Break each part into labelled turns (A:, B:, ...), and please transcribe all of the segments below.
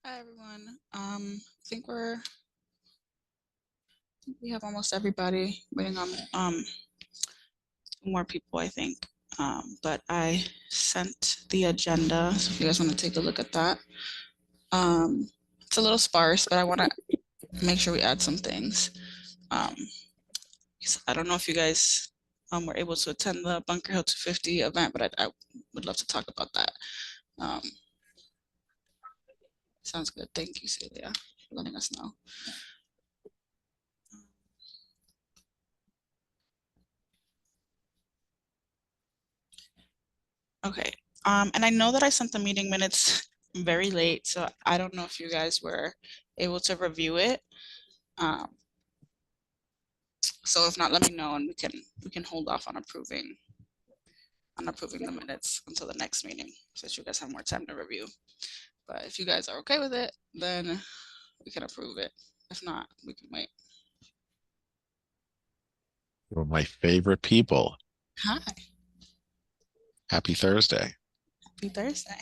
A: Hi everyone. I think we have almost everybody waiting on two more people, I think. But I sent the agenda, so if you guys want to take a look at that. It's a little sparse, but I want to make sure we add some things. Um, I don't know if you guys were able to attend the Bunker Hill 250 event, but I would love to talk about that. Um, Sounds good. Thank you, Celia, for letting us know. Okay. And I know that I sent the meeting minutes very late, so I don't know if you guys were able to review it. Um, so if not, let me know and we can hold off on approving the minutes until the next meeting, so that you guys have more time to review. But if you guys are okay with it, then we can approve it. If not, we can wait.
B: You're my favorite people.
A: Hi,
B: Happy Thursday.
A: happy Thursday.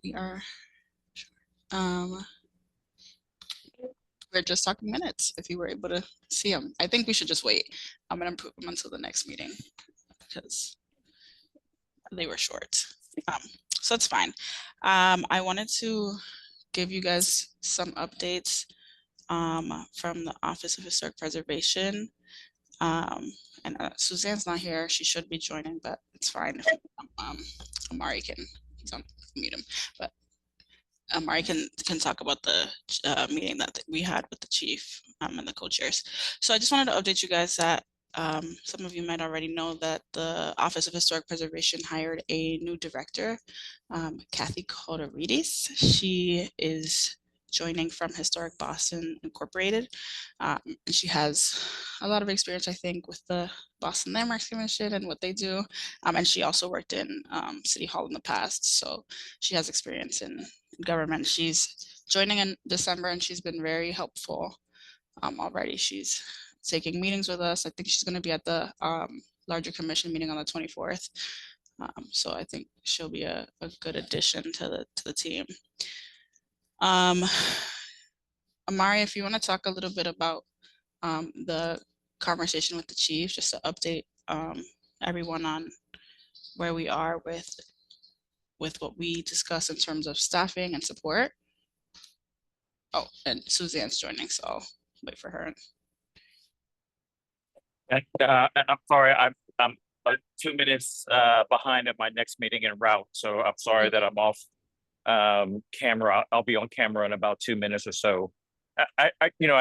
A: We are um we're just talking minutes if you were able to see them. I think we should just wait. I'm gonna approve them until the next meeting because they were short. Um, so it's fine. I wanted to give you guys some updates from the Office of Historic Preservation. Um, and Suzanne's not here. She should be joining, but it's fine if um, Amari can, he's on mute him, but Amari can talk about the meeting that we had with the chief and the co-chairs. So I just wanted to update you guys that some of you might already know that the Office of Historic Preservation hired a new director, Kathy Kotoridis. She is joining from Historic Boston Incorporated. And she has a lot of experience, I think, with the Boston Landmarks Commission and what they do. And she also worked in City Hall in the past. So she has experience in government. She's joining in December and she's been very helpful already. She's taking meetings with us. I think she's going to be at the larger commission meeting on the 24th. So I think she'll be a good addition to the team. Amari, if you want to talk a little bit about the conversation with the chief, just to update everyone on where we are with what we discussed in terms of staffing and support. Oh, and Suzanne's joining, so I'll wait for her.
C: I'm sorry, I'm 2 minutes behind at my next meeting en route, so I'm sorry that I'm off camera. I'll be on camera in about 2 minutes or so. I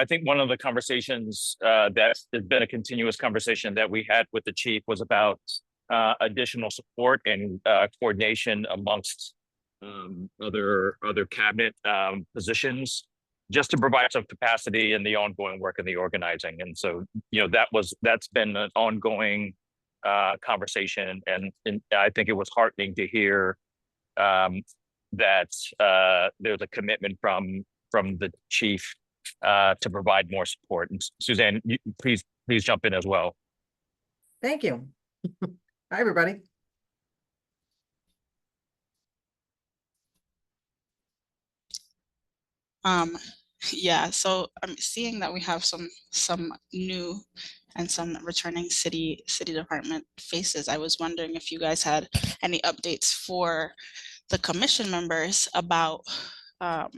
C: think one of the conversations that has been a continuous conversation that we had with the chief was about additional support and coordination amongst other cabinet positions, just to provide some capacity in the ongoing work of the organizing. And so, that's been an ongoing conversation, and I think it was heartening to hear that there's a commitment from the chief to provide more support. And Suzanne, please jump in as well.
D: Thank you. Hi, everybody.
A: Yeah, so I'm seeing that we have some new and some returning city department faces. I was wondering if you guys had any updates for the commission members about how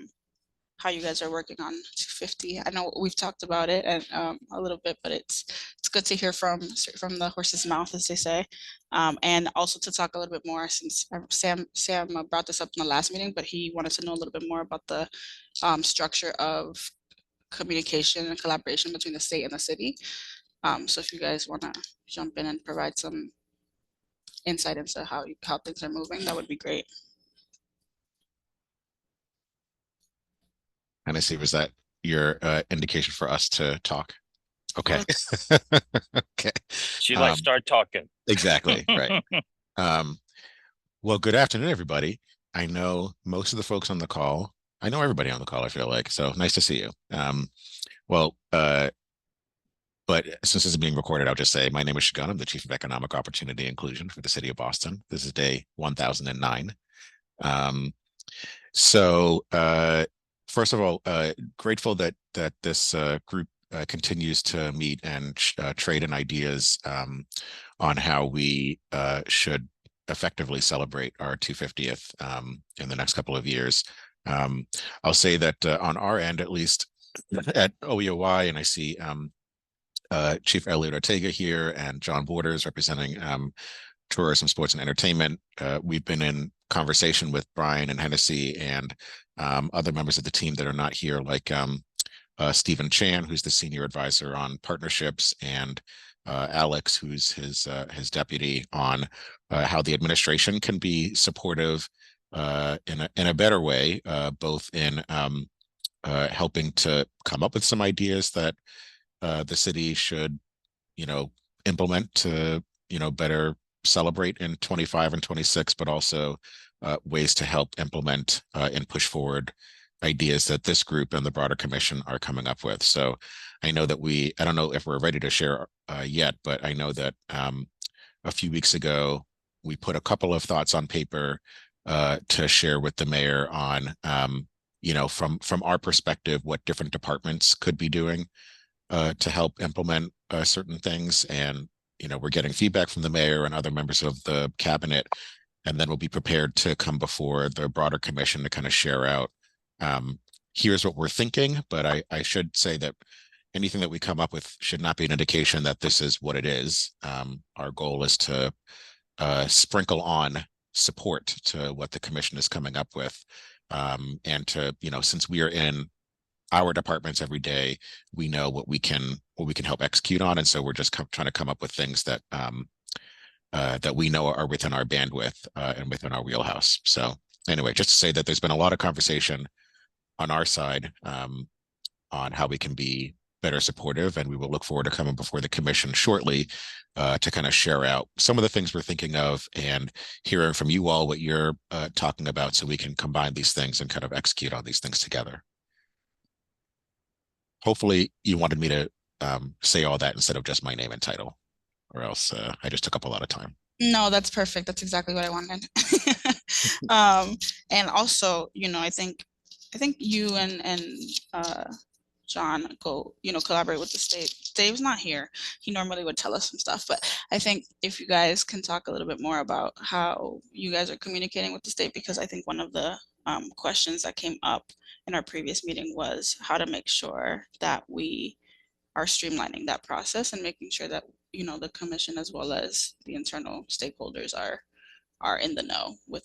A: you guys are working on 250. I know we've talked about it and a little bit, but it's good to hear from the horse's mouth, as they say, and also to talk a little bit more, since Sam brought this up in the last meeting, but he wanted to know a little bit more about the structure of communication and collaboration between the state and the city. So if you guys want to jump in and provide some insight into how things are moving, that would be great.
B: Hennessy, was that your indication for us to talk? Okay. Okay.
C: She likes start talking.
B: Exactly. Right. Well, good afternoon, everybody. I know most of the folks on the call. I know everybody on the call, I feel like. So nice to see you. But since this is being recorded, I'll just say my name is Shagun. I'm the Chief of Economic Opportunity Inclusion for the City of Boston. This is day 1009. So first of all, grateful that this group continues to meet and trade in ideas on how we should effectively celebrate our 250th in the next couple of years. I'll say that on our end, at least at OEOY, and I see Chief Elliot Ortega here and John Borders representing tourism, sports, and entertainment. We've been in conversation with Brian and Hennessy and other members of the team that are not here, like Stephen Chan, who's the senior advisor on partnerships, and Alex, who's his deputy, on how the administration can be supportive in a better way, both in helping to come up with some ideas that the city should, implement to, better celebrate in 25 and 26, but also ways to help implement and push forward ideas that this group and the broader commission are coming up with. So I know that I don't know if we're ready to share yet, but I know that a few weeks ago, we put a couple of thoughts on paper to share with the mayor on, from our perspective, what different departments could be doing to help implement certain things. And, we're getting feedback from the mayor and other members of the cabinet, and then we'll be prepared to come before the broader commission to kind of share out, here's what we're thinking. But I should say that anything that we come up with should not be an indication that this is what it is. Our goal is to sprinkle on support to what the commission is coming up with. And to, since we are in our departments every day, we know what we can help execute on. And so we're just trying to come up with things that that we know are within our bandwidth and within our wheelhouse. So anyway, just to say that there's been a lot of conversation on our side on how we can be better supportive, and we will look forward to coming before the commission shortly to kind of share out some of the things we're thinking of and hearing from you all what you're talking about, so we can combine these things and kind of execute on these things together. Hopefully you wanted me to say all that instead of just my name and title, or else I just took up a lot of time.
A: No, that's perfect. That's exactly what I wanted. And also, I think you and John go, collaborate with the state. Dave's not here. He normally would tell us some stuff, but I think if you guys can talk a little bit more about how you guys are communicating with the state, because I think one of the questions that came up in our previous meeting was how to make sure that we are streamlining that process and making sure that, the commission as well as the internal stakeholders are in the know with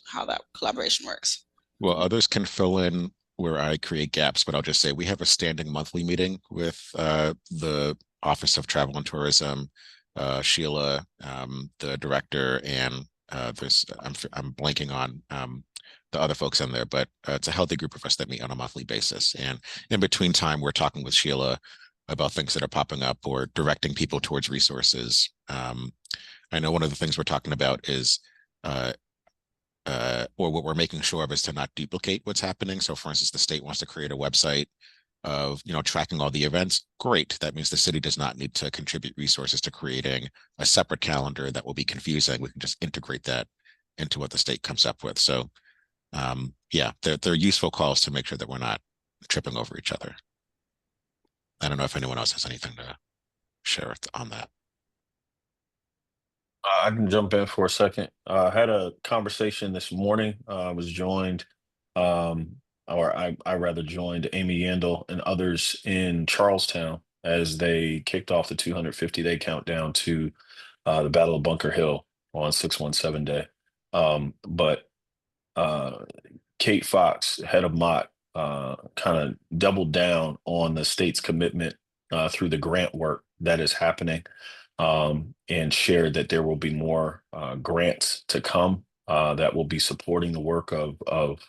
A: how that collaboration works.
B: Well, others can fill in where I create gaps, but I'll just say we have a standing monthly meeting with the Office of Travel and Tourism, Sheila, the director, and I'm blanking on the other folks in there, but it's a healthy group of us that meet on a monthly basis. And in between time, we're talking with Sheila about things that are popping up or directing people towards resources. I know one of the things we're talking about is or what we're making sure of is to not duplicate what's happening. So for instance, the state wants to create a website of, tracking all the events. Great. That means the city does not need to contribute resources to creating a separate calendar that will be confusing. We can just integrate that into what the state comes up with. So yeah, they're useful calls to make sure that we're not tripping over each other. I don't know if anyone else has anything to share on that.
E: I can jump in for a second. I had a conversation this morning. I was joined, or I rather joined Amy Yandel and others in Charlestown as they kicked off the 250-day countdown to the Battle of Bunker Hill on 617 Day. But Kate Fox, head of MOT, kind of doubled down on the state's commitment through the grant work that is happening, and shared that there will be more grants to come that will be supporting the work of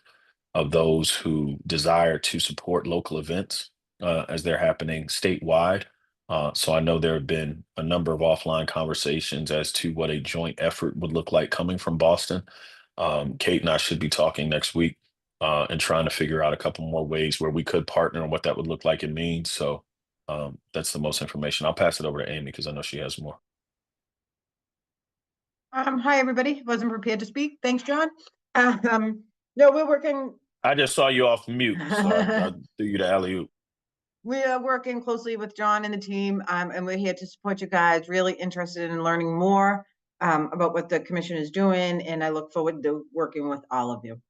E: those who desire to support local events as they're happening statewide. So I know there have been a number of offline conversations as to what a joint effort would look like coming from Boston. Kate and I should be talking next week and trying to figure out a couple more ways where we could partner and what that would look like and mean. So that's the most information. I'll pass it over to Amy because I know she has more.
F: Hi, everybody. Wasn't prepared to speak. Thanks, John.
D: No, we're working,
E: I just saw you off mute, so I threw you the alley-oop.
D: we are working closely with John and the team, and we're here to support you guys, really interested in learning more about what the commission is doing, and I look forward to working with all of you.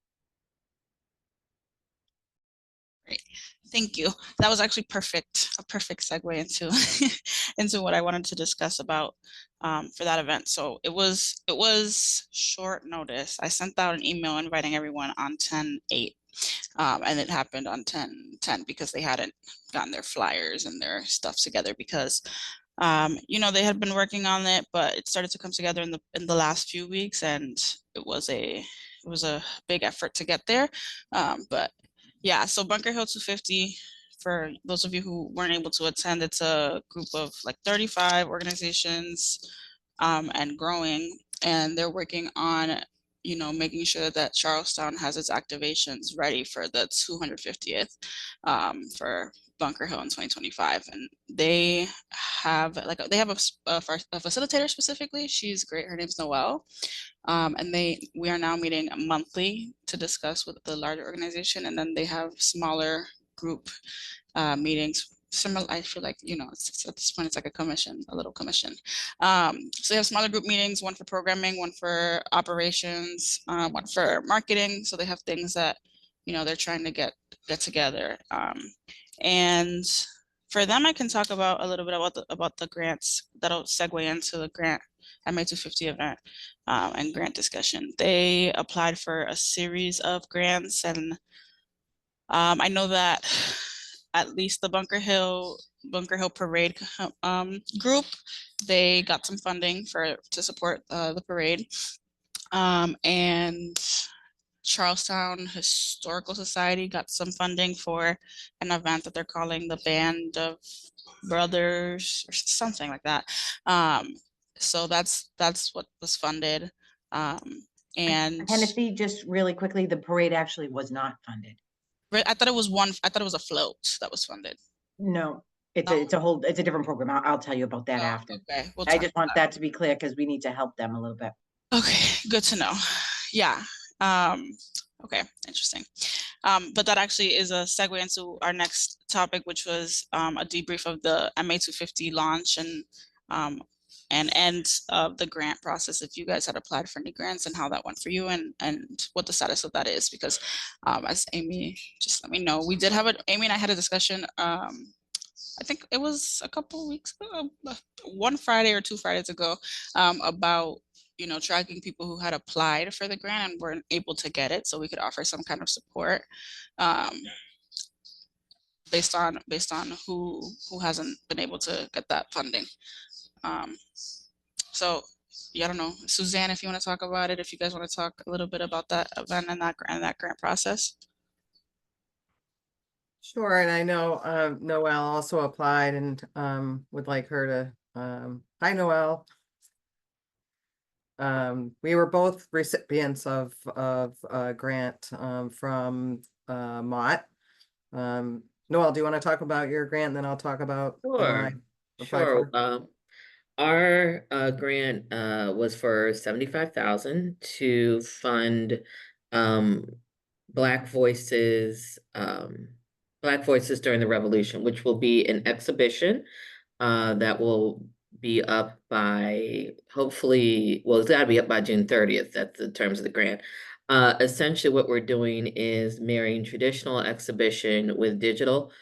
A: Thank you. That was actually a perfect segue into into what I wanted to discuss about for that event. So it was short notice. I sent out an email inviting everyone on 10/8, and it happened on 10/10 because they hadn't gotten their flyers and their stuff together because you know, they had been working on it, but it started to come together in the last few weeks, and it was a big effort to get there. But yeah, so Bunker Hill 250, for those of you who weren't able to attend, it's a group of like 35 organizations and growing, and they're working on, you know, making sure that Charlestown has its activations ready for the 250th for Bunker Hill in 2025. And they have a facilitator specifically. She's great. Her name's Noelle. And we are now meeting monthly to discuss with the larger organization, and then they have smaller group meetings. Similar, I feel like, you know, it's at this point it's like a little commission. So they have smaller group meetings, one for programming, one for operations, one for marketing. So they have things that, you know, they're trying to get together. And for them, I can talk about a little bit about the grants that'll segue into the grant MA 250 event and grant discussion. They applied for a series of grants, and I know that at least the Bunker Hill Parade group, they got some funding to support the parade, and Charlestown Historical Society got some funding for an event that they're calling the Band of Brothers or something like that. So that's what was funded. And
D: Hennessy, just really quickly, the parade actually was not funded.
A: I thought it was a float that was funded.
D: No, it's
A: No?
D: it's a different program. I'll tell you about that
A: Oh,
D: after.
A: okay. We'll
D: I
A: talk
D: just
A: about
D: want that to be clear because we need to help them a little bit.
A: Okay, good to know. Yeah. Okay, interesting. But that actually is a segue into our next topic, which was a debrief of the MA 250 launch and end of the grant process. If you guys had applied for any grants and how that went for you, and what the status of that is, because as Amy just let me know, we did have Amy and I had a discussion. I think it was a couple weeks ago, one Friday or 2 Fridays ago, about, you know, tracking people who had applied for the grant and weren't able to get it, so we could offer some kind of support based on who hasn't been able to get that funding. So yeah, I don't know, Suzanne, if you want to talk about it, if you guys want to talk a little bit about that event and that grant process.
D: Sure, and I know Noelle also applied and would like her to hi Noelle. We were both recipients of a grant from Mott. Noelle, do you want to talk about your grant, and then I'll talk about the one I applied
F: Sure.
D: for?
F: Our grant was for 75,000 to fund Black Voices during the Revolution, which will be an exhibition that will be up by hopefully, well, it's got to be up by June 30th. That's the terms of the grant. Essentially, what we're doing is marrying traditional exhibition with digital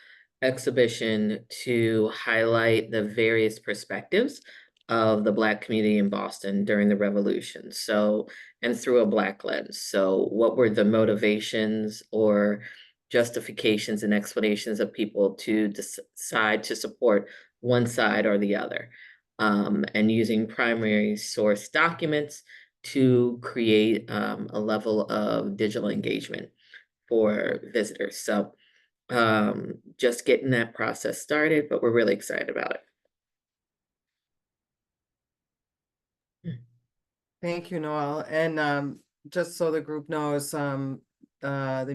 F: exhibition to highlight the various perspectives of the Black community in Boston during the Revolution. So, and through a Black lens. So what were the motivations or justifications and explanations of people to decide to support one side or the other? And using primary source documents to create a level of digital engagement for visitors. So just getting that process started, but we're really excited about it.
D: Thank you, Noelle. And just so the group knows, the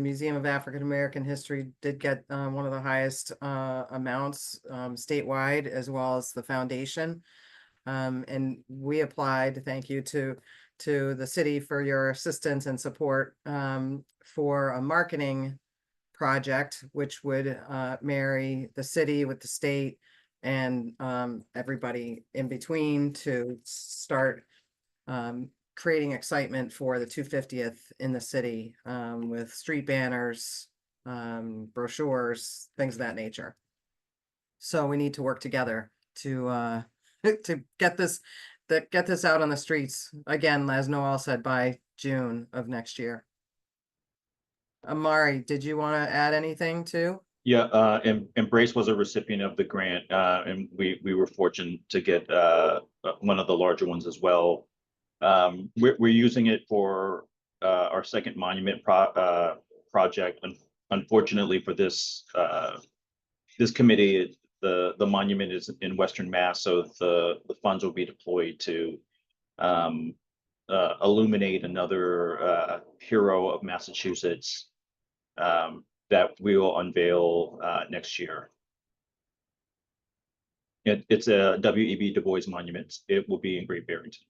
D: Museum of African American History did get one of the highest amounts statewide, as well as the foundation. And we applied, thank you, to to the city for your assistance and support for a marketing project, which would marry the city with the state and everybody in between to start creating excitement for the 250th in the city with street banners, brochures, things of that nature. So we need to work together to to get this out on the streets again, as Noel said, by June of next year. Amari, did you want to add anything too?
C: Yeah, Embrace was a recipient of the grant, and we were fortunate to get one of the larger ones as well. We're using it for our second monument project. Unfortunately for this this committee, the monument is in Western Mass, so the funds will be deployed to illuminate another hero of Massachusetts that we will unveil next year. It's a W.E.B. Du Bois monument. It will be in Great Barrington.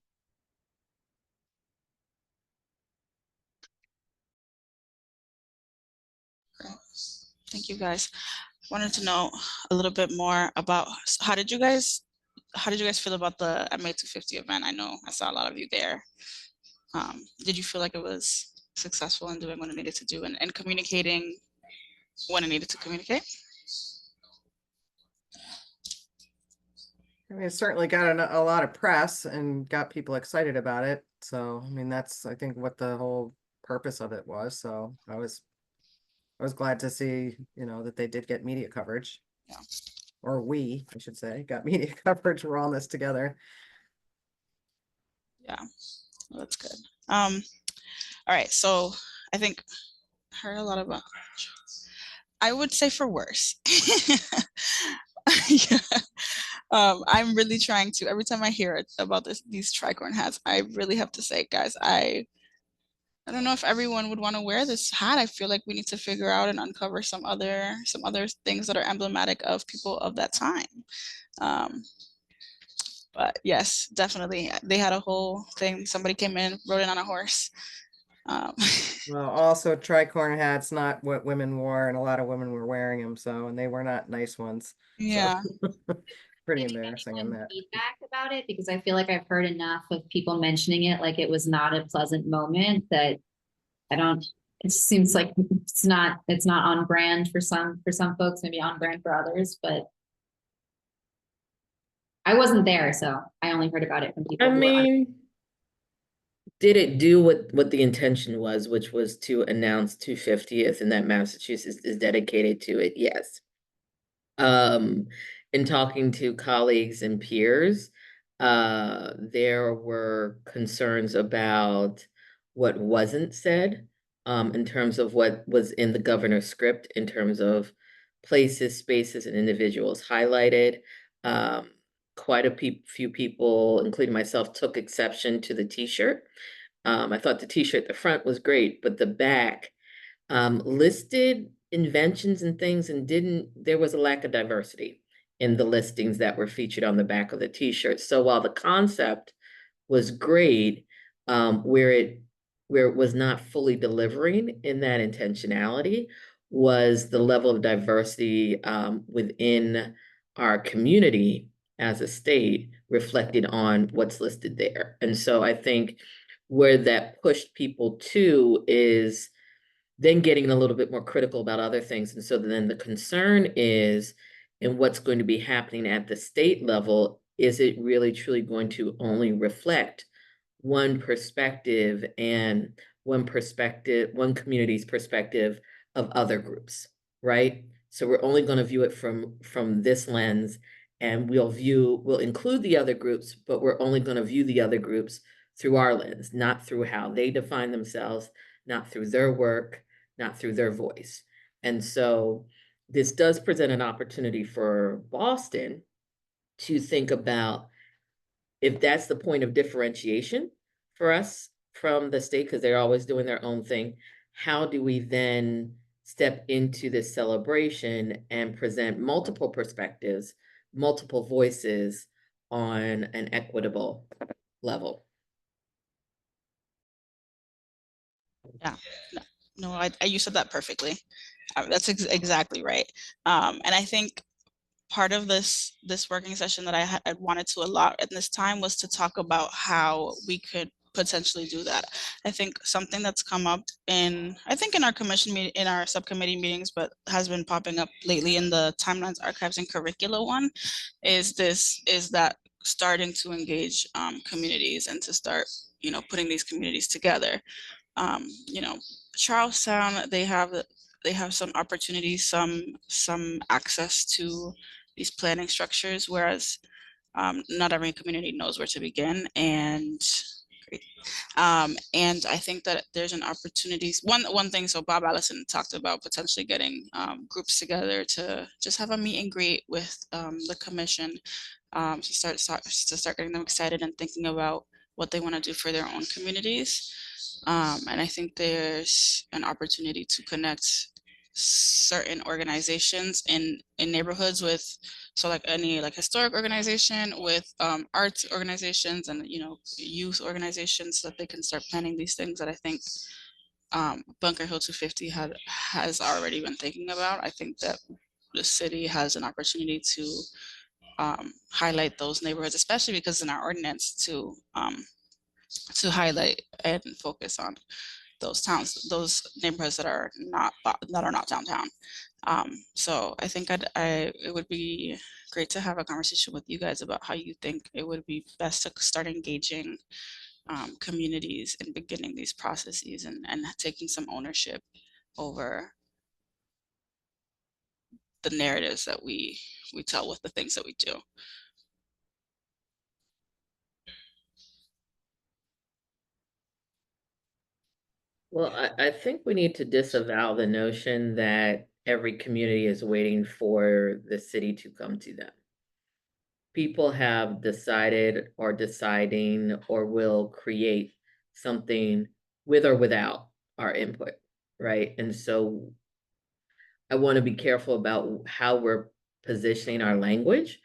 A: Thank you, guys. Wanted to know a little bit more about how did you guys feel about the MA 250 event? I know I saw a lot of you there. Did you feel like it was successful in doing what it needed to do and communicating when it needed to communicate?
D: I mean, it certainly got a lot of press and got people excited about it. So, I mean, that's, I think, what the whole purpose of it was. So I was glad to see, you know, that they did get media coverage.
A: Yeah.
D: Or we, I should say, got media coverage. We're all in this together.
A: Yeah, well, that's good. All right, so I think I heard a lot about, I would say for worse. Yeah. I'm really trying to, every time I hear it about these tricorn hats, I really have to say, guys, I don't know if everyone would want to wear this hat. I feel like we need to figure out and uncover some other things that are emblematic of people of that time. But yes, definitely. They had a whole thing. Somebody came in, rode in on a horse.
D: Well, also tricorn hats, not what women wore, and a lot of women were wearing them. So, and they were not nice ones.
A: Yeah.
D: So, pretty
G: Did
D: embarrassing in
G: anyone
D: that.
G: feedback about it? Because I feel like I've heard enough of people mentioning it, like it was not a pleasant moment, that it seems like it's not on brand for some folks, maybe on brand for others, but I wasn't there, so I only heard about it from people.
F: I
G: who were
F: mean, did it do what the intention was, which was to announce 250th and that Massachusetts is dedicated to it? Yes. In talking to colleagues and peers, there were concerns about what wasn't said, in terms of what was in the governor's script, in terms of places, spaces, and individuals highlighted. Quite a few people, including myself, took exception to the t-shirt. I thought the t-shirt at the front was great, but the back listed inventions and things and there was a lack of diversity in the listings that were featured on the back of the t-shirt. So while the concept was great, where it was not fully delivering in that intentionality was the level of diversity within our community as a state reflected on what's listed there. And so I think where that pushed people to is then getting a little bit more critical about other things. And so then the concern is in what's going to be happening at the state level, is it really truly going to only reflect one perspective and one community's perspective of other groups, right? So we're only going to view it from this lens, and we'll include the other groups, but we're only going to view the other groups through our lens, not through how they define themselves, not through their work, not through their voice. And so this does present an opportunity for Boston to think about if that's the point of differentiation for us from the state, because they're always doing their own thing, how do we then step into this celebration and present multiple perspectives, multiple voices on an equitable level?
A: No, you said that perfectly. That's exactly right. And I think part of this working session that I wanted to allot at this time was to talk about how we could potentially do that. I think something that's come up in our commission meeting, in our subcommittee meetings, but has been popping up lately in the Timelines, Archives, and Curricula one, is that starting to engage communities and to start, putting these communities together. Charlestown, they have some opportunities, some access to these planning structures, whereas not every community knows where to begin. And I think that there's an opportunity. One thing, so Bob Allison talked about potentially getting groups together to just have a meet and greet with the commission, to start getting them excited and thinking about what they want to do for their own communities. And I think there's an opportunity to connect certain organizations in neighborhoods with, so like any historic organization with arts organizations and youth organizations, so that they can start planning these things that I think Bunker Hill 250 has already been thinking about. I think that the city has an opportunity to highlight those neighborhoods, especially because in our ordinance to highlight and focus on those neighborhoods that are not downtown. So I think it would be great to have a conversation with you guys about how you think it would be best to start engaging communities and beginning these processes and taking some ownership over the narratives that we tell with the things that we do.
F: Well, I think we need to disavow the notion that every community is waiting for the city to come to them. People have decided or deciding or will create something with or without our input, right? And so I want to be careful about how we're positioning our language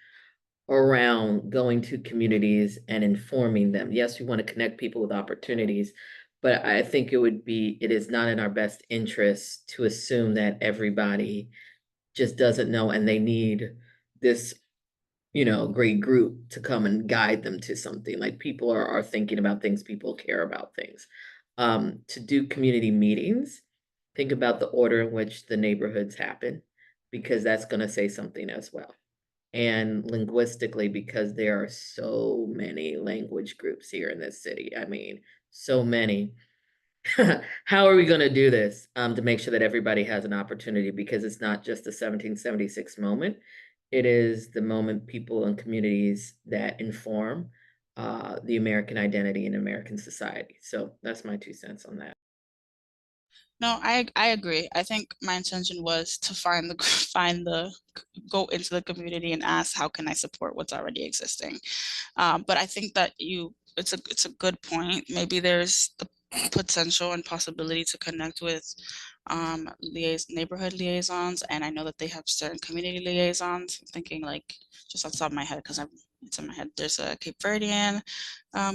F: around going to communities and informing them. Yes, we want to connect people with opportunities, but I think it is not in our best interest to assume that everybody just doesn't know and they need this, great group to come and guide them to something. Like people are thinking about things, people care about things. To do community meetings, think about the order in which the neighborhoods happen, because that's going to say something as well. And linguistically, because there are so many language groups here in this city. I mean, so many. How are we going to do this to make sure that everybody has an opportunity? Because it's not just the 1776 moment. It is the moment people and communities that inform the American identity and American society. So that's my 2 cents on that.
A: No, I agree. I think my intention was to go into the community and ask, how can I support what's already existing? But I think that it's a good point. Maybe there's the potential and possibility to connect with neighborhood liaisons, and I know that they have certain community liaisons. I'm thinking just off the top of my head, because it's in my head, there's a Cape Verdean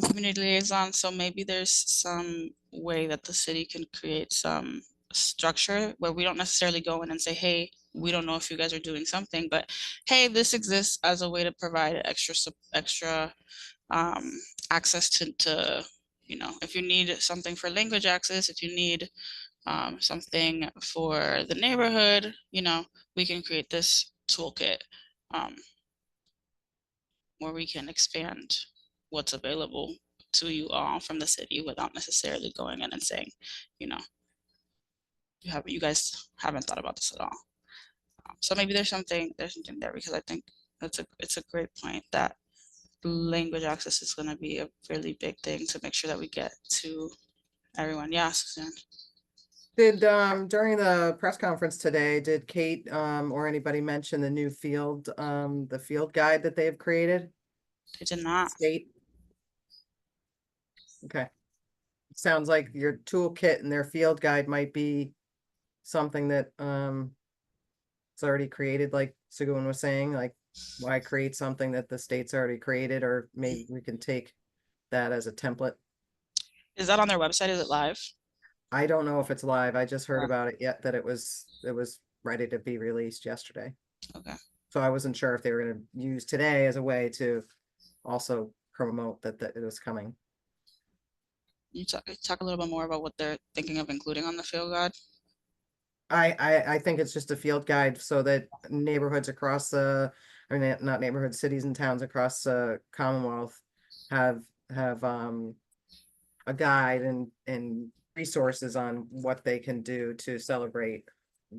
A: community liaison. So maybe there's some way that the city can create some structure where we don't necessarily go in and say, hey, we don't know if you guys are doing something, but hey, this exists as a way to provide extra access to if you need something for language access, if you need something for the neighborhood, we can create this toolkit where we can expand what's available to you all from the city without necessarily going in and saying, you guys haven't thought about this at all. So maybe there's something there, because I think it's a great point that language access is going to be a really big thing to make sure that we get to everyone. Yeah, Suzanne.
D: Did during the press conference today, did Kate or anybody mention the new field guide that they have created?
A: They did not.
D: State. Okay. Sounds like your toolkit and their field guide might be something that it's already created, like Sugun was saying, like why create something that the state's already created, or maybe we can take that as a template.
A: Is that on their website? Is it live?
D: I don't know if it's live. I just heard
A: Oh.
D: about it yet, that it was ready to be released yesterday.
A: Okay.
D: So I wasn't sure if they were gonna use today as a way to also promote that it was coming.
A: You talk a little bit more about what they're thinking of including on the field guide.
D: I think it's just a field guide so that neighborhoods across I mean, not neighborhoods, cities and towns across the Commonwealth have a guide and resources on what they can do to celebrate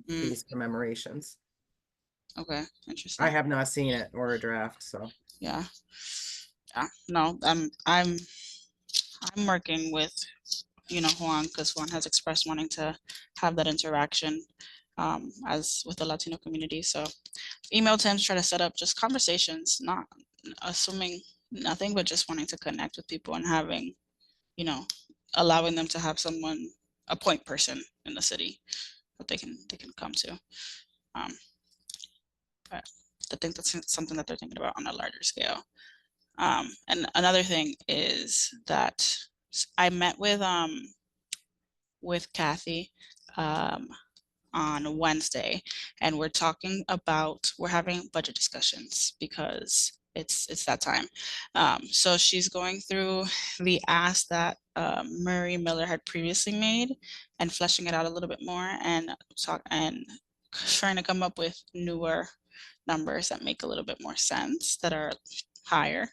D: these commemorations.
A: Okay, interesting.
D: I have not seen it or a draft, so.
A: Yeah. No, I'm working with, Juan, because Juan has expressed wanting to have that interaction as with the Latino community. So emailed him to try to set up just conversations, not assuming nothing, but just wanting to connect with people and having, allowing them to have someone, a point person in the city that they can come to. But I think that's something that they're thinking about on a larger scale. And another thing is that I met with Kathy on Wednesday, and we're having budget discussions because it's that time. So she's going through the ask that Murray Miller had previously made and fleshing it out a little bit more and trying to come up with newer numbers that make a little bit more sense, that are higher,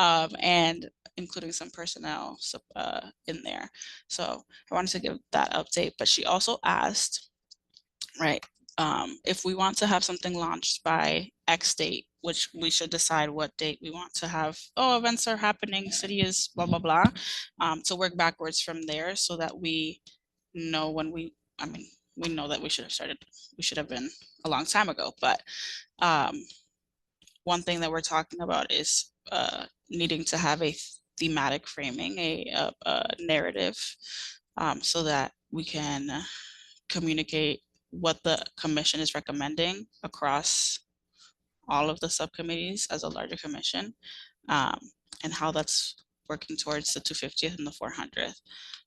A: and including some personnel in there. So I wanted to give that update, but she also asked, right, if we want to have something launched by X date, which we should decide what date we want to have. Oh, events are happening, city is blah, blah, blah, to work backwards from there so that we know when we know that we should have been a long time ago. But one thing that we're talking about is needing to have a thematic framing, a narrative, so that we can communicate what the commission is recommending across all of the subcommittees as a larger commission, and how that's working towards the 250th and the 400th.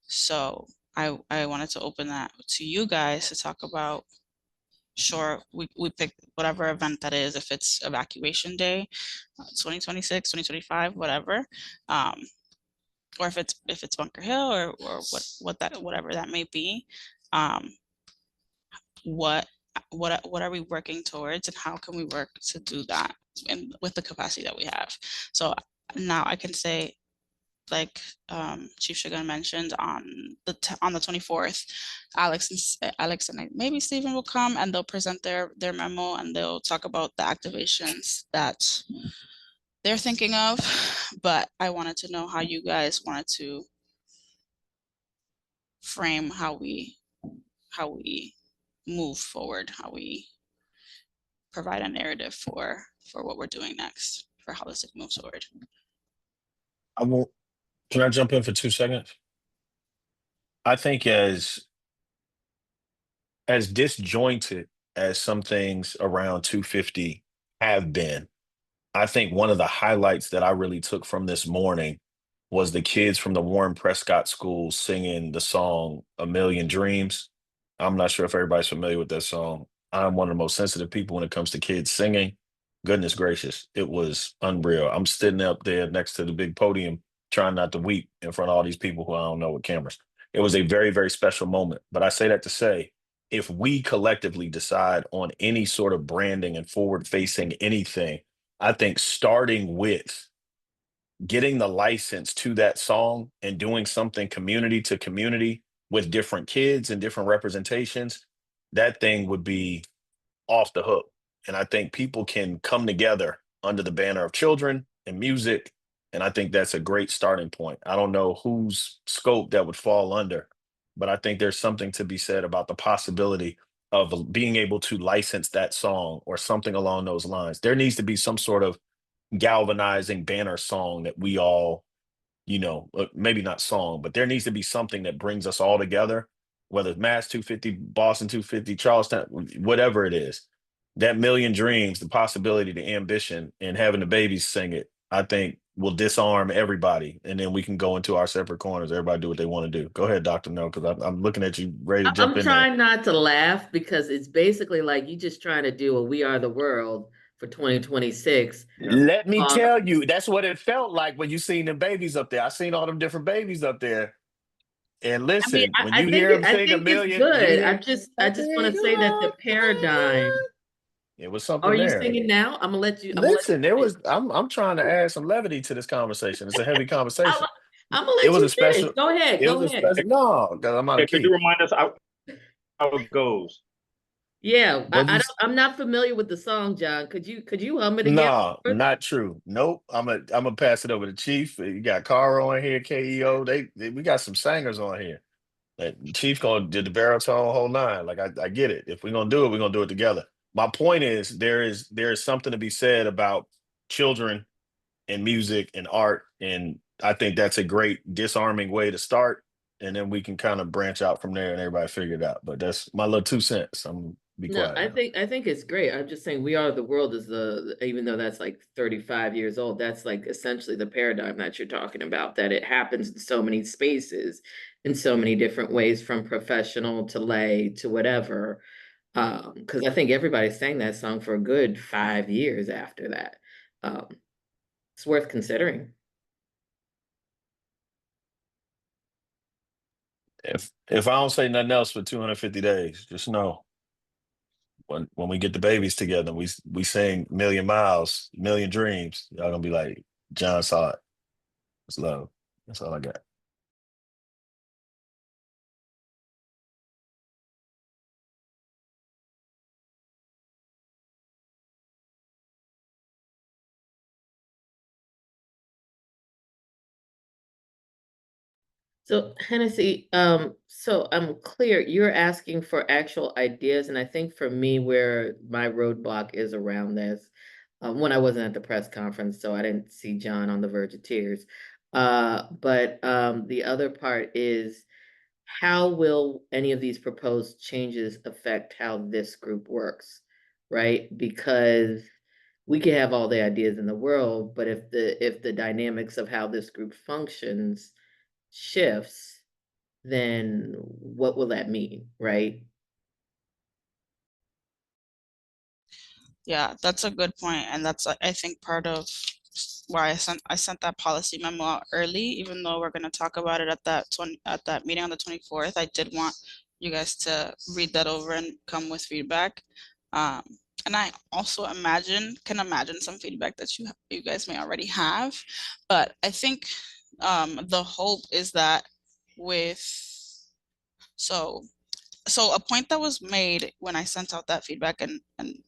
A: So I wanted to open that to you guys to talk about. Sure, we pick whatever event that is, if it's evacuation day, 2026, 2025, whatever, or if it's Bunker Hill or whatever that may be. What are we working towards, and how can we work to do that and with the capacity that we have? So now I can say, like Chief Shagun mentioned, on the 24th, Alex and maybe Stephen will come and they'll present their memo, and they'll talk about the activations that they're thinking of. But I wanted to know how you guys wanted to frame how we move forward, how we provide a narrative for what we're doing next, for how this moves forward.
E: Can I jump in for 2 seconds? I think as disjointed as some things around 250 have been, I think one of the highlights that I really took from this morning was the kids from the Warren Prescott School singing the song "A Million Dreams." I'm not sure if everybody's familiar with that song. I'm one of the most sensitive people when it comes to kids singing. Goodness gracious, it was unreal. I'm sitting up there next to the big podium trying not to weep in front of all these people who I don't know with cameras. It was a very, very special moment. But I say that to say, if we collectively decide on any sort of branding and forward facing anything, I think starting with getting the license to that song and doing something community to community with different kids and different representations, that thing would be off the hook. And I think people can come together under the banner of children and music. And I think that's a great starting point. I don't know whose scope that would fall under, but I think there's something to be said about the possibility of being able to license that song or something along those lines. There needs to be some sort of galvanizing banner song that we all, maybe not song, but there needs to be something that brings us all together, whether it's Mass 250, Boston 250, Charlestown, whatever it is. That Million Dreams, the possibility, the ambition, and having the babies sing it, I think will disarm everybody, and then we can go into our separate corners. Everybody do what they want to do. Go ahead, Dr. No, because I'm looking at you ready to jump
F: I'm
E: in there.
F: trying not to laugh because it's basically like you just trying to do a We Are the World for 2026.
E: Let me tell you, that's what it felt like when you seen them babies up there. I seen all them different babies up there. And listen, when you hear them sing a million,
F: it's good. I
E: I
F: just want to say that the paradigm.
E: it was something
F: Are you
E: there.
F: singing now? I'm gonna let you.
E: Listen, there was. I'm trying to add some levity to this conversation. It's a heavy conversation.
F: I'm gonna let
E: It was
F: you
E: a special.
F: finish. Go ahead.
E: It
F: Go
E: was a
F: ahead.
E: special. No, because I'm out of
C: Could
E: key.
C: you remind us how it goes?
F: Yeah,
E: What you
F: I'm not familiar with the song, John. Could you hum it again?
E: No, not true. Nope. I'm gonna pass it over to Chief. You got Caro on here, KEO. We got some singers on here. That Chief gonna did the baritone whole nine. Like I get it. If we're gonna do it, we're gonna do it together. My point is there is something to be said about children and music and art, and I think that's a great disarming way to start, and then we can kind of branch out from there and everybody figure it out. But that's my little 2 cents. I'm gonna be
F: No,
E: quiet.
F: I think it's great. I'm just saying We Are the World is even though that's like 35 years old, that's like essentially the paradigm that you're talking about, that it happens in so many spaces in so many different ways, from professional to lay to whatever. Because I think everybody sang that song for a good 5 years after that. It's worth considering.
E: If I don't say nothing else for 250 days, just know when we get the babies together, we sing Million Miles, Million Dreams. Y'all gonna be like, John saw it. It's love. That's all I got.
F: So Hennessy, so I'm clear, you're asking for actual ideas, and I think for me, where my roadblock is around this, when I wasn't at the press conference, so I didn't see John on the verge of tears. But the other part is, how will any of these proposed changes affect how this group works, right? Because we can have all the ideas in the world, but if the dynamics of how this group functions shifts, then what will that mean, right?
A: Yeah, that's a good point, and that's I think part of why I sent that policy memo out early, even though we're going to talk about it at that meeting on the 24th. I did want you guys to read that over and come with feedback. And I also can imagine some feedback that you guys may already have, but I think the hope is that so a point that was made when I sent out that feedback and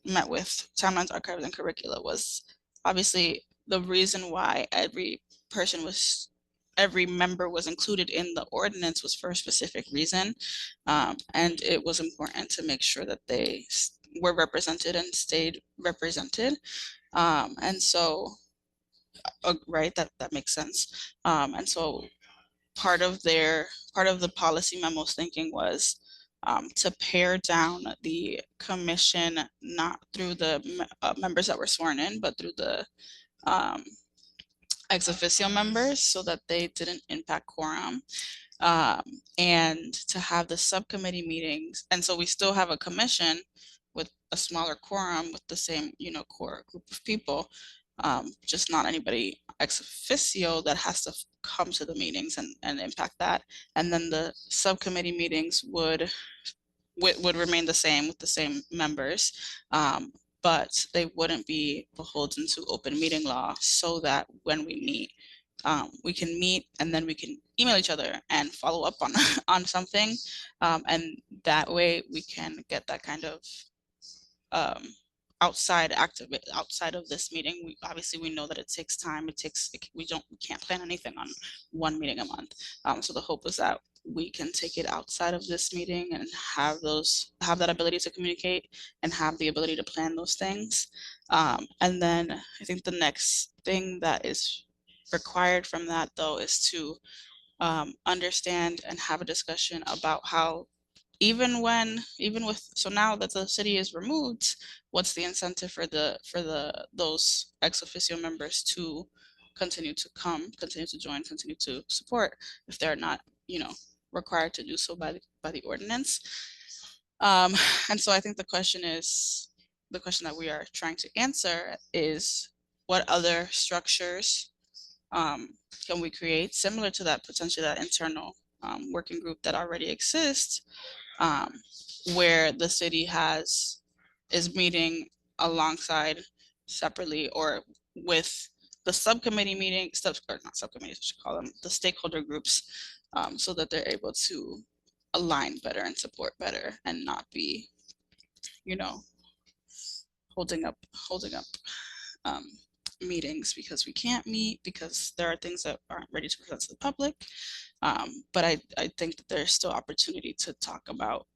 A: met with Timelines, Archives, and Curricula was obviously the reason why every member was included in the ordinance was for a specific reason. And it was important to make sure that they were represented and stayed represented. And so, right, that makes sense. And so part of the policy memo's thinking was to pare down the commission, not through the members that were sworn in, but through the ex officio members, so that they didn't impact quorum, and to have the subcommittee meetings. And so we still have a commission with a smaller quorum with the same, core group of people, just not anybody ex officio that has to come to the meetings and impact that. And then the subcommittee meetings would remain the same with the same members, but they wouldn't be beholden to open meeting law, so that when we meet, we can meet and then we can email each other and follow up on on something, and that way we can get that kind of outside of this meeting. We know that it takes time. We can't plan anything on one meeting a month. So the hope is that we can take it outside of this meeting and have that ability to communicate and have the ability to plan those things. And then I think the next thing that is required from that, though, is to understand and have a discussion about how, so now that the city is removed, what's the incentive for those ex officio members to continue to come, continue to join, continue to support if they're not, required to do so by the ordinance. And so I think the question that we are trying to answer is, what other structures can we create similar to that, potentially that internal working group that already exists, where the city is meeting alongside, separately, or with the subcommittee meetings, or not subcommittees, I should call them, the stakeholder groups, so that they're able to align better and support better, and not be, holding up meetings because we can't meet, because there are things that aren't ready to present to the public. But I think that there's still opportunity to talk about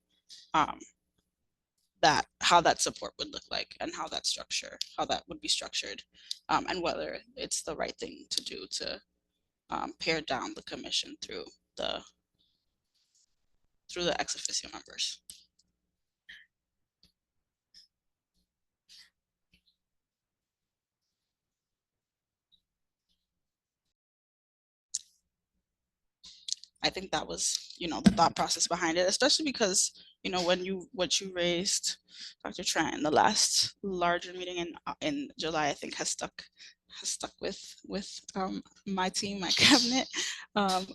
A: how that support would look like, and how that would be structured, and whether it's the right thing to do to pare down the commission through the ex officio members. I think that was, the thought process behind it, especially because, what you raised, Dr. Trent, in the last larger meeting in July, I think has stuck with my team, my cabinet,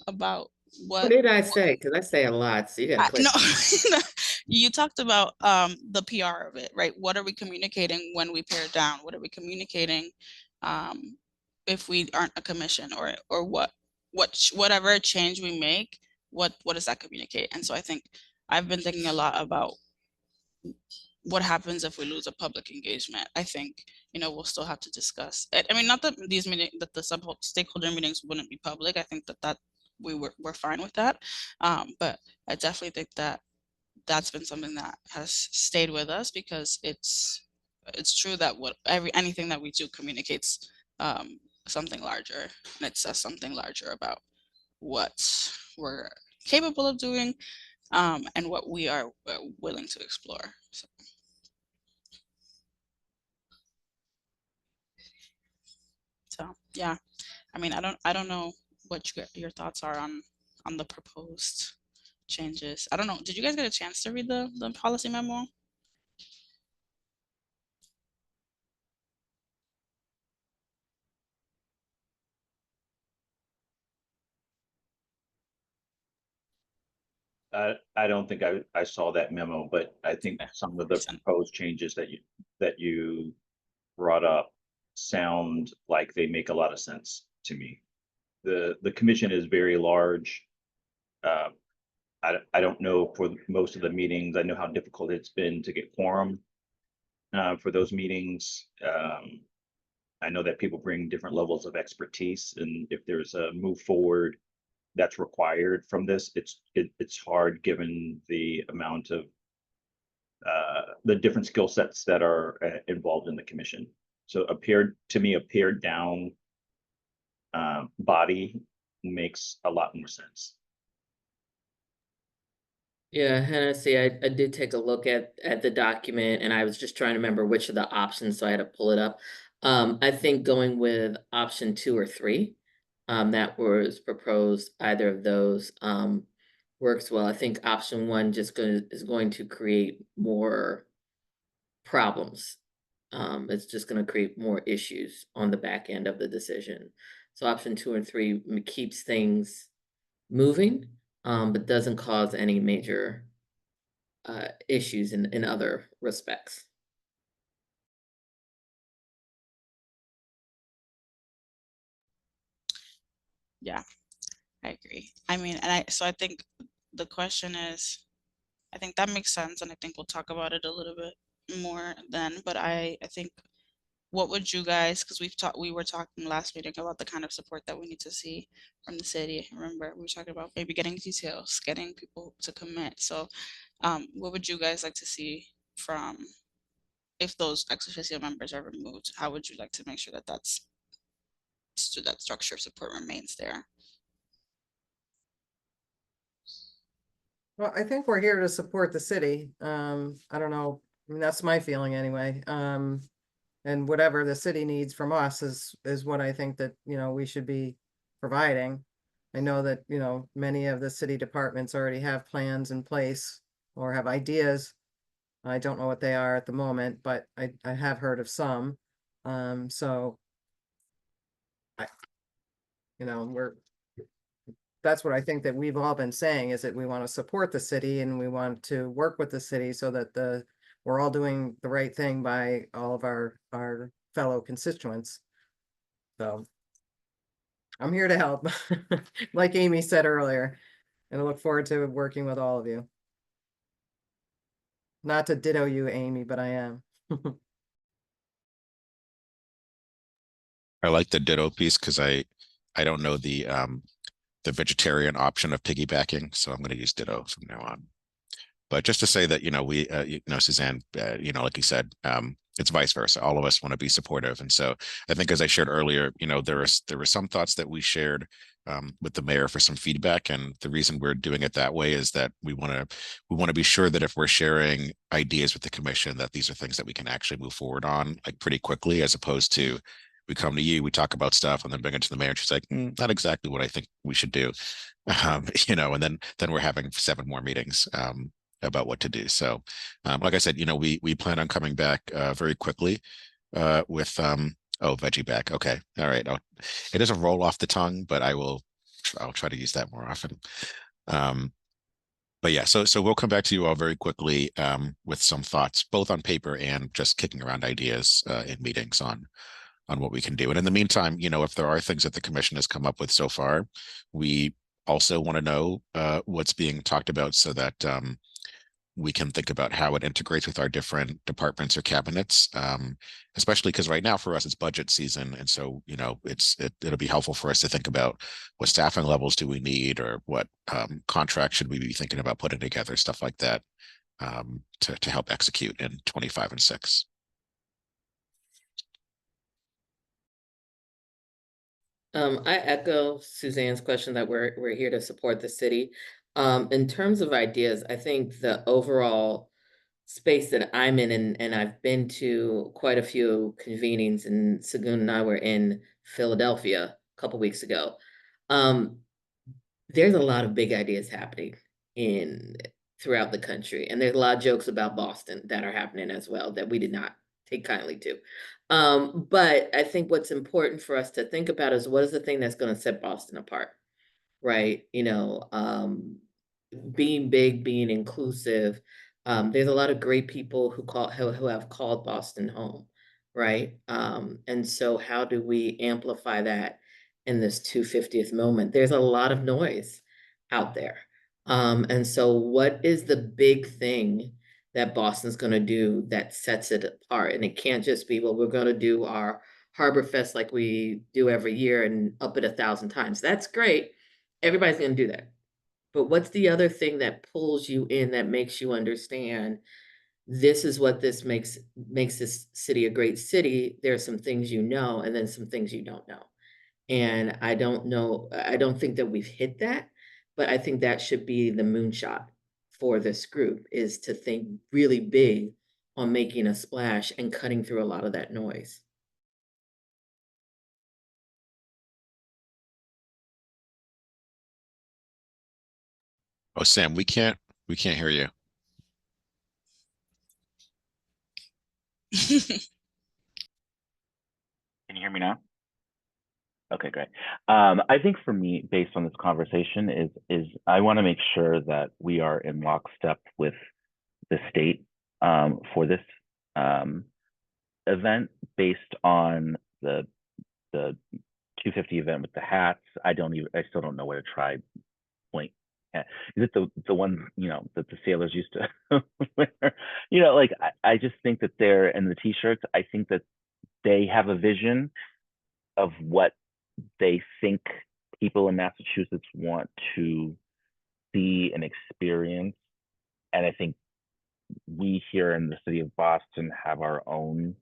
A: about
F: What did I say? Because I say a lot, so you gotta click.
A: No, you talked about the PR of it, right? What are we communicating when we pare down? What are we communicating if we aren't a commission, or whatever change we make, what does that communicate? And so I think I've been thinking a lot about what happens if we lose a public engagement. I think, we'll still have to discuss it. I mean, not that these meetings, that the stakeholder meetings wouldn't be public. I think that we're fine with that. But I definitely think that that's been something that has stayed with us, because it's true that anything that we do communicates something larger, and it says something larger about what we're capable of doing, and what we are willing to explore. So yeah, I mean, I don't know what your thoughts are on the proposed changes. I don't know. Did you guys get a chance to read the policy memo?
C: I don't think I saw that memo, but I think some of the proposed changes that you brought up sound like they make a lot of sense to me. The commission is very large. I don't know for most of the meetings. I know how difficult it's been to get quorum for those meetings. I know that people bring different levels of expertise, and if there's a move forward that's required from this, it's hard given the amount of the different skill sets that are involved in the commission. So a pared down body makes a lot more sense.
F: Yeah, Hennessy, I did take a look at the document, and I was just trying to remember which of the options, so I had to pull it up. I think going with option 2 or 3, that was proposed, either of those works well. I think option 1 is going to create more problems. It's just going to create more issues on the back end of the decision. So option 2 and 3 keeps things moving, but doesn't cause any major issues in other respects.
A: Yeah, I agree. I mean, so I think the question is, I think that makes sense, and I think we'll talk about it a little bit more then. But I think, what would you guys, because we were talking last meeting about the kind of support that we need to see from the city. Remember, we were talking about maybe getting details, getting people to commit. So what would you guys like to see from, if those ex officio members are removed, how would you like to make sure that that structure of support remains there?
D: Well, I think we're here to support the city. I don't know. I mean, that's my feeling anyway. and whatever the city needs from us is what I think that, we should be providing. I know that, many of the city departments already have plans in place or have ideas. I don't know what they are at the moment, but I have heard of some. So that's what I think that we've all been saying, is that we want to support the city and we want to work with the city so that we're all doing the right thing by all of our fellow constituents. So I'm here to help, like Amy said earlier, and I look forward to working with all of you. Not to ditto you, Amy, but I am.
B: I like the ditto piece because I don't know the vegetarian option of piggybacking, so I'm going to use ditto from now on. But just to say that, we, Suzanne, like you said, it's vice versa. All of us want to be supportive. And so I think, as I shared earlier, there were some thoughts that we shared with the mayor for some feedback. And the reason we're doing it that way is that we want to be sure that if we're sharing ideas with the commission, that these are things that we can actually move forward on like pretty quickly, as opposed to we come to you, we talk about stuff, and then bring it to the mayor, and she's like, not exactly what I think we should do. And then we're having 7 more meetings about what to do. So, like I said, we plan on coming back very quickly with veggie back. Okay, all right. It doesn't roll off the tongue, but I'll try to use that more often. But yeah, so we'll come back to you all very quickly with some thoughts, both on paper and just kicking around ideas in meetings on what we can do. And in the meantime, if there are things that the commission has come up with so far, we also want to know what's being talked about, so that we can think about how it integrates with our different departments or cabinets, especially because right now for us it's budget season. And so, it'll be helpful for us to think about what staffing levels do we need, or what contract should we be thinking about putting together, stuff like that, to help execute in 25 and 6.
F: I echo Suzanne's question that we're here to support the city. In terms of ideas, I think the overall space that I'm in, and I've been to quite a few convenings, and Sagun and I were in Philadelphia a couple weeks ago. There's a lot of big ideas happening throughout the country, and there's a lot of jokes about Boston that are happening as well that we did not take kindly to. But I think what's important for us to think about is, what is the thing that's going to set Boston apart, right? Being big, being inclusive. There's a lot of great people who have called Boston home, right? And so how do we amplify that in this 250th moment? There's a lot of noise out there. And so what is the big thing that Boston's going to do that sets it apart? And it can't just be, well, we're going to do our Harbor Fest like we do every year and up it 1,000 times. That's great. Everybody's going to do that. But what's the other thing that pulls you in, that makes you understand this is what this makes this city a great city? There are some things and then some things you don't know. And I don't think that we've hit that, but I think that should be the moonshot for this group, is to think really big on making a splash and cutting through a lot of that noise.
B: Oh, Sam, we can't hear you.
H: Can you hear me now? Okay, great. I think for me, based on this conversation, is I want to make sure that we are in lockstep with the state for this event, based on the 250 event with the hats. I still don't know where to try point. Is it the one that the sailors used to wear? I just think that they're in the t-shirts. I think that they have a vision of what they think people in Massachusetts want to see and experience. And I think we here in the city of Boston have our own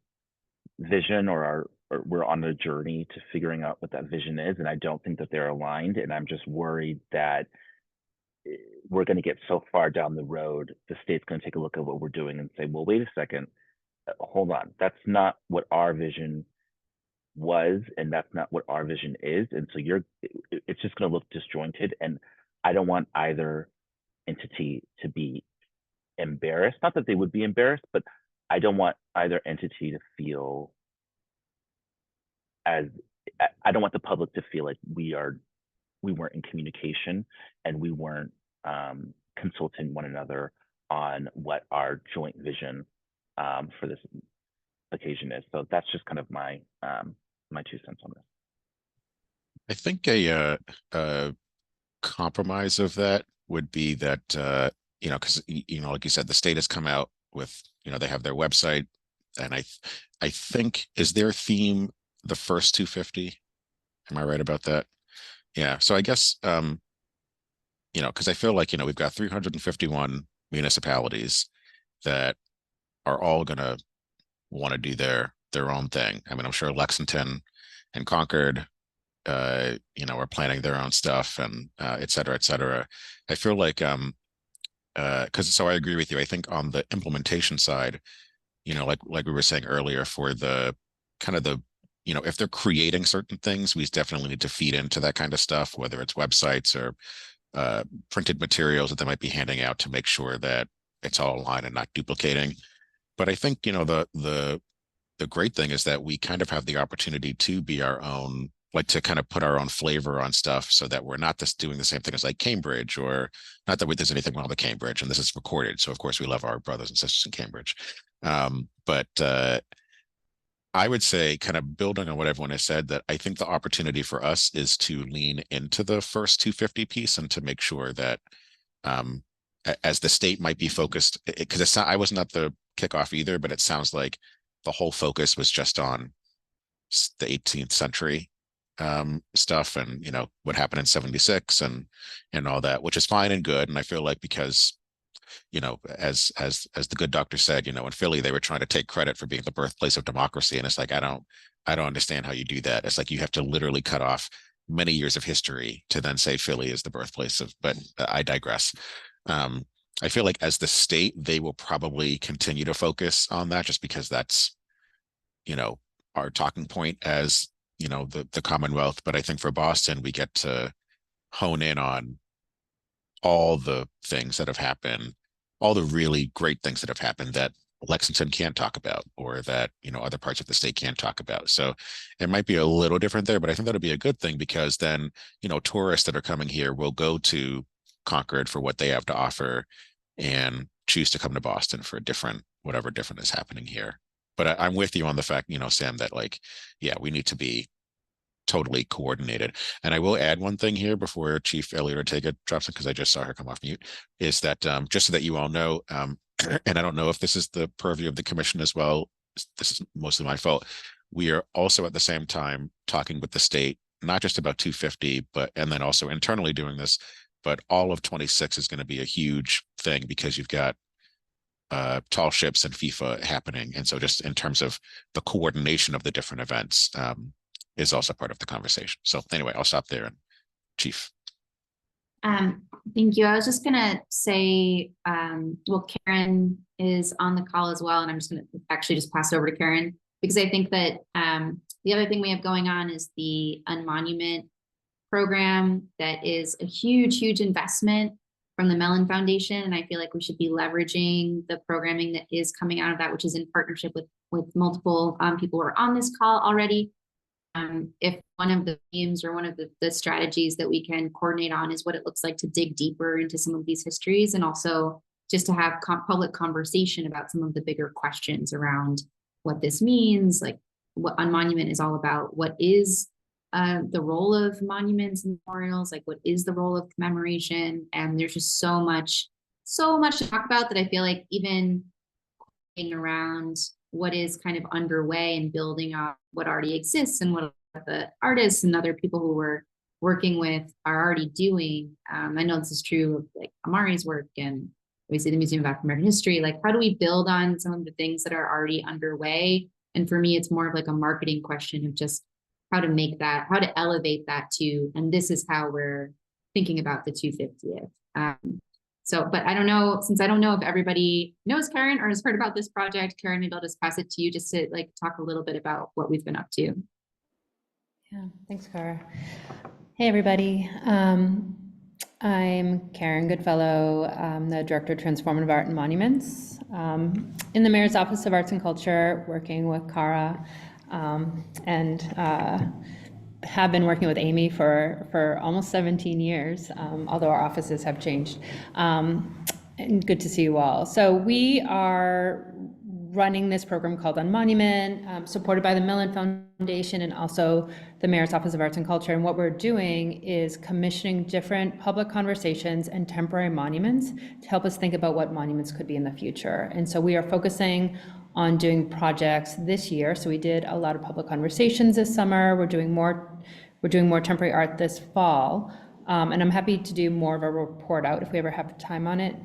H: vision, or we're on a journey to figuring out what that vision is. And I don't think that they're aligned. And I'm just worried that we're going to get so far down the road, the state's going to take a look at what we're doing and say, well, wait a second, hold on, that's not what our vision was, and that's not what our vision is. And so it's just going to look disjointed. And I don't want either entity to be embarrassed. Not that they would be embarrassed, but I don't want either entity to feel I don't want the public to feel like we weren't in communication and we weren't consulting one another on what our joint vision for this occasion is. So that's just kind of my 2 cents on this.
B: I think a compromise of that would be that because like you said, the state has come out with they have their website, and I think, is their theme the first 250? Am I right about that? Yeah. So I guess because I feel like we've got 351 municipalities that are all gonna want to do their own thing. I mean, I'm sure Lexington and Concord are planning their own stuff, and et cetera, et cetera. I feel like so I agree with you. I think on the implementation side, like we were saying earlier, for the kind of the if they're creating certain things, we definitely need to feed into that kind of stuff, whether it's websites or printed materials that they might be handing out, to make sure that it's all aligned and not duplicating. But I think the great thing is that we kind of have the opportunity to be our own, like to kind of put our own flavor on stuff, so that we're not just doing the same thing as like Cambridge, or not that there's anything wrong with Cambridge, and this is recorded, so of course we love our brothers and sisters in Cambridge. But I would say, kind of building on what everyone has said, that I think the opportunity for us is to lean into the first 250 piece, and to make sure that as the state might be focused, because I wasn't at the kickoff either, but it sounds like the whole focus was just on the 18th century stuff, and what happened in 76 and all that, which is fine and good. And I feel like, because as the good doctor said, in Philly, they were trying to take credit for being the birthplace of democracy, and it's like, I don't understand how you do that. It's like you have to literally cut off many years of history to then say Philly is the birthplace of. But I digress. I feel like as the state, they will probably continue to focus on that, just because that's our talking point as the Commonwealth. But I think for Boston, we get to hone in on all the things that have happened, all the really great things that have happened that Lexington can't talk about, or that other parts of the state can't talk about. So it might be a little different there, but I think that'll be a good thing, because then tourists that are coming here will go to Concord for what they have to offer, and choose to come to Boston for whatever different is happening here. But I'm with you on the fact, Sam, that we need to be totally coordinated. And I will add one thing here before Chief Elliot Ortega drops in, because I just saw her come off mute, is that just so that you all know, and I don't know if this is the purview of the commission as well, this is mostly my fault, we are also at the same time talking with the state, not just about 250, and then also internally doing this, but all of 26 is going to be a huge thing, because you've got tall ships and FIFA happening. And so just in terms of the coordination of the different events is also part of the conversation. So anyway, I'll stop there. And Chief.
G: Thank you. I was just gonna say, well, Karen is on the call as well, and I'm just gonna actually just pass over to Karen, because I think that the other thing we have going on is the Unmonument program. That is a huge investment from the Mellon Foundation, and I feel like we should be leveraging the programming that is coming out of that, which is in partnership with multiple people who are on this call already. If one of the themes or one of the strategies that we can coordinate on is what it looks like to dig deeper into some of these histories, and also just to have public conversation about some of the bigger questions around what this means, like what Unmonument is all about, what is the role of monuments and memorials, like what is the role of commemoration. And there's just so much to talk about, that I feel like even around what is kind of underway and building on what already exists, and what the artists and other people who we're working with are already doing. I know this is true of like Amari's work, and obviously the Museum of African American History. Like, how do we build on some of the things that are already underway? And for me, it's more of like a marketing question of just how to make that, how to elevate that to, and this is how we're thinking about the 250th. So, but I don't know, since I don't know if everybody knows Karen or has heard about this project, Karen, maybe I'll just pass it to you just to like talk a little bit about what we've been up to.
I: Yeah, thanks, Cara. Hey, everybody. I'm Karen Goodfellow. I'm the Director of Transformative Art and Monuments in the Mayor's Office of Arts and Culture, working with Cara, and have been working with Amy for almost 17 years, although our offices have changed. And good to see you all. So we are running this program called On Monument, supported by the Mellon Foundation and also the Mayor's Office of Arts and Culture. And what we're doing is commissioning different public conversations and temporary monuments to help us think about what monuments could be in the future. And so we are focusing on doing projects this year. So we did a lot of public conversations this summer. We're doing more temporary art this fall. And I'm happy to do more of a report out if we ever have time on it,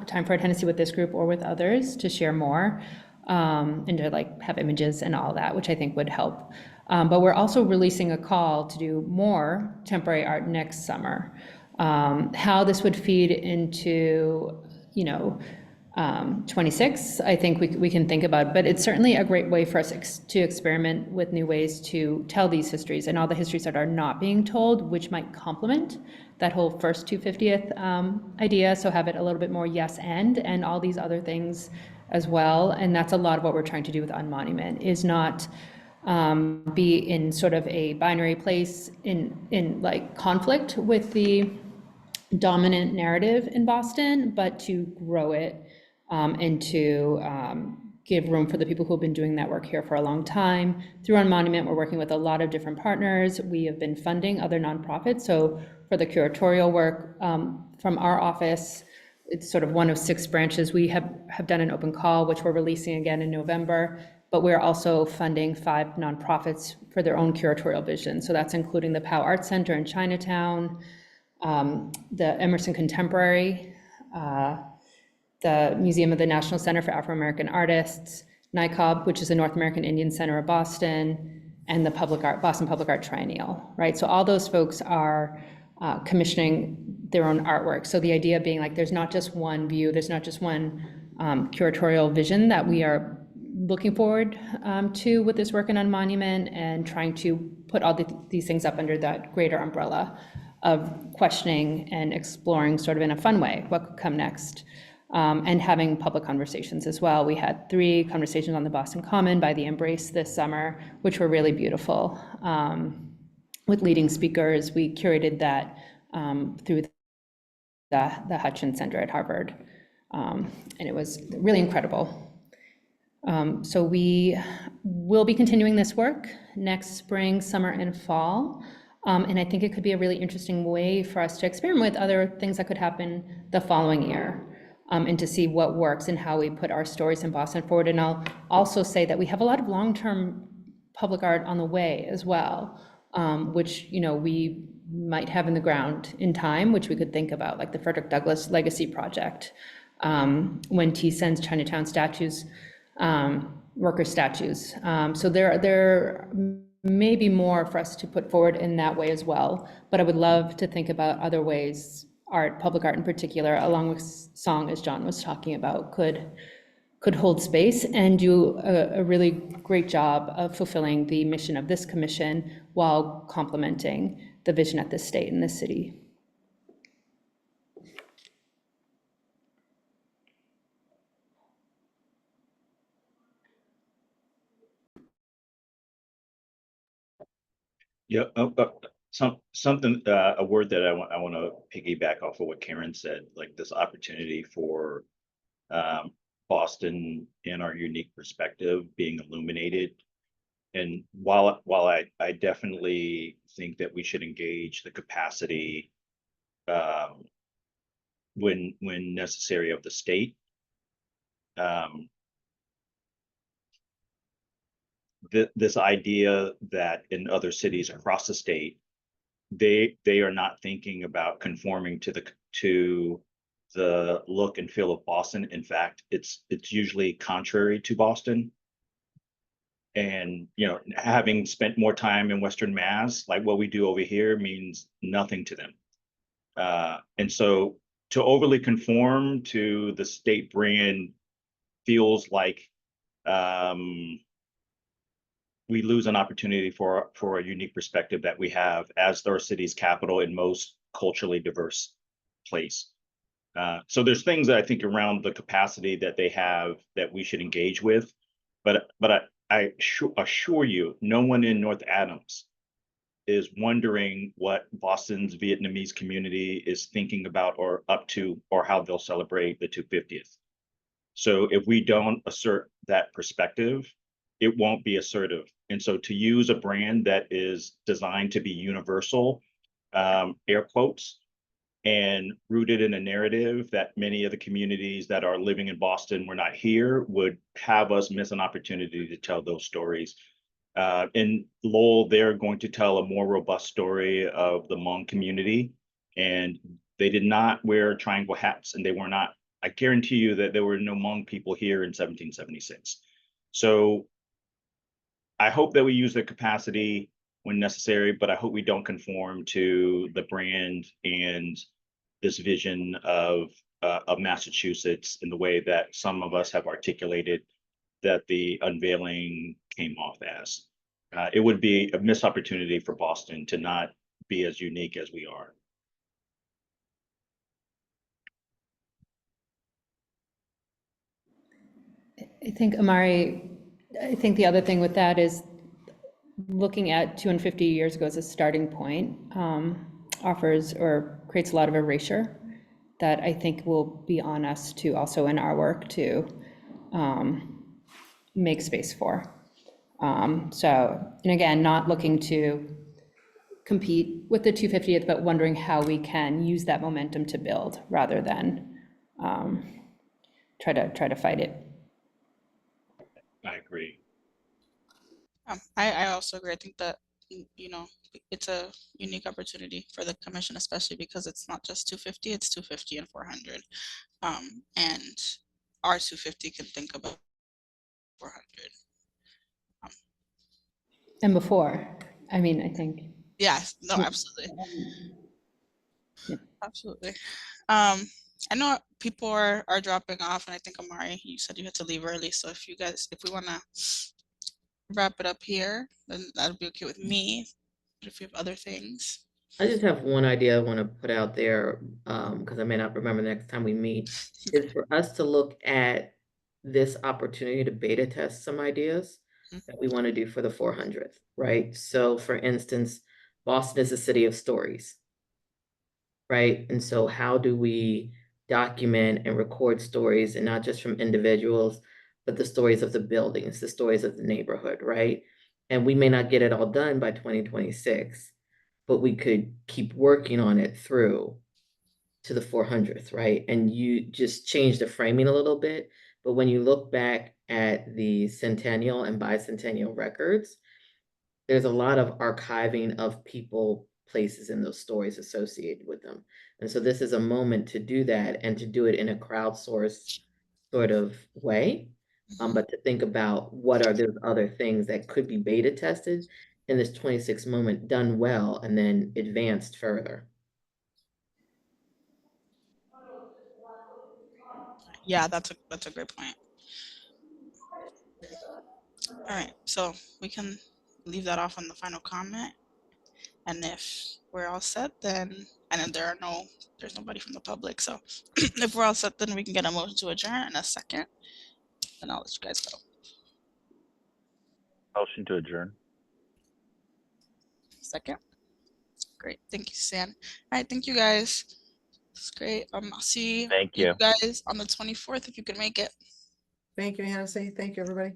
I: time for a Tennessee with this group or with others to share more. And to like have images and all that, which I think would help. But we're also releasing a call to do more temporary art next summer. How this would feed into, 26, I think we can think about, but it's certainly a great way for us to experiment with new ways to tell these histories and all the histories that are not being told, which might complement that whole first 250th idea. So have it a little bit more yes and all these other things as well. And that's a lot of what we're trying to do with On Monument, is not be in sort of a binary place in like conflict with the dominant narrative in Boston, but to grow it and to give room for the people who have been doing that work here for a long time. Through On Monument, we're working with a lot of different partners. We have been funding other nonprofits. So for the curatorial work from our office, it's sort of one of 6 branches. We have done an open call, which we're releasing again in November, but we're also funding 5 nonprofits for their own curatorial vision. So that's including the Powell Art Center in Chinatown, the Emerson Contemporary, the Museum of the National Center for Afro-American Artists, NICOB, which is the North American Indian Center of Boston, and the Boston Public Art Triennial, right? So all those folks are commissioning their own artwork. So the idea being like, there's not just one view, there's not just one curatorial vision that we are looking forward to with this work in On Monument, and trying to put all these things up under that greater umbrella of questioning and exploring sort of in a fun way what could come next, and having public conversations as well. We had 3 conversations on the Boston Common by the Embrace this summer, which were really beautiful, with leading speakers. We curated that through the Hutchins Center at Harvard, and it was really incredible. So we will be continuing this work next spring, summer, and fall. And I think it could be a really interesting way for us to experiment with other things that could happen the following year, and to see what works and how we put our stories in Boston forward. And I'll also say that we have a lot of long-term public art on the way as well, which we might have in the ground in time, which we could think about, like the Frederick Douglass Legacy Project, when T sends Chinatown statues, worker statues. So there may be more for us to put forward in that way as well. But I would love to think about other ways art, public art in particular, along with song, as John was talking about, could hold space and do a really great job of fulfilling the mission of this commission while complementing the vision at this state and this city.
J: Yeah, something, a word that I want to piggyback off of what Karen said, like this opportunity for Boston and our unique perspective being illuminated. And while I definitely think that we should engage the capacity when necessary of the state, this idea that in other cities across the state, they are not thinking about conforming to the look and feel of Boston. In fact, it's usually contrary to Boston. And having spent more time in Western Mass, like what we do over here means nothing to them. And so to overly conform to the state brand feels like we lose an opportunity for a unique perspective that we have as our city's capital and most culturally diverse place. So there's things that I think around the capacity that they have that we should engage with, but I assure you, no one in North Adams is wondering what Boston's Vietnamese community is thinking about or up to, or how they'll celebrate the 250th. So if we don't assert that perspective, it won't be assertive. And so to use a brand that is designed to be universal, air quotes, and rooted in a narrative that many of the communities that are living in Boston were not here, would have us miss an opportunity to tell those stories. In Lowell, they're going to tell a more robust story of the Hmong community, and they did not wear triangle hats, and they were not, I guarantee you that there were no Hmong people here in 1776. So I hope that we use the capacity when necessary, but I hope we don't conform to the brand and this vision of Massachusetts in the way that some of us have articulated that the unveiling came off as. It would be a missed opportunity for Boston to not be as unique as we are.
I: I think, Amari, I think the other thing with that is looking at 250 years ago as a starting point offers or creates a lot of erasure that I think will be on us to also in our work to make space for. So, and again, not looking to compete with the 250th, but wondering how we can use that momentum to build rather than try to fight it.
J: I agree.
A: I also agree. I think that, you know, it's a unique opportunity for the commission, especially because it's not just 250, it's 250 and 400. And our 250 can think about 400.
I: And before, I mean, I think.
A: Yes, no, absolutely.
I: Yeah.
A: Absolutely. I know people are dropping off, and I think Amari, you said you had to leave early. So if we want to wrap it up here, then that'll be okay with me. But if you have other things.
F: I just have one idea I want to put out there, because I may not remember the next time we meet, is for us to look at this opportunity to beta test some ideas that we want to do for the 400th, right? So for instance, Boston is a city of stories, right? And so how do we document and record stories, and not just from individuals, but the stories of the buildings, the stories of the neighborhood, right? And we may not get it all done by 2026, but we could keep working on it through to the 400th, right? And you just change the framing a little bit. But when you look back at the centennial and bicentennial records, there's a lot of archiving of people, places, and those stories associated with them. And so this is a moment to do that, and to do it in a crowdsourced sort of way. But to think about what are those other things that could be beta tested in this 26 moment, done well, and then advanced further.
A: Yeah, that's a great point. All right, so we can leave that off on the final comment. And if we're all set, then, and then there's nobody from the public. So if we're all set, then we can get a motion to adjourn in a second. And I'll let you guys go.
H: Motion to adjourn.
A: Second. Great. Thank you, San. All right. Thank you guys. That's great. I'll see
H: Thank you.
A: guys on the 24th if you can make it.
D: Thank you, Hennessy. Thank you, everybody.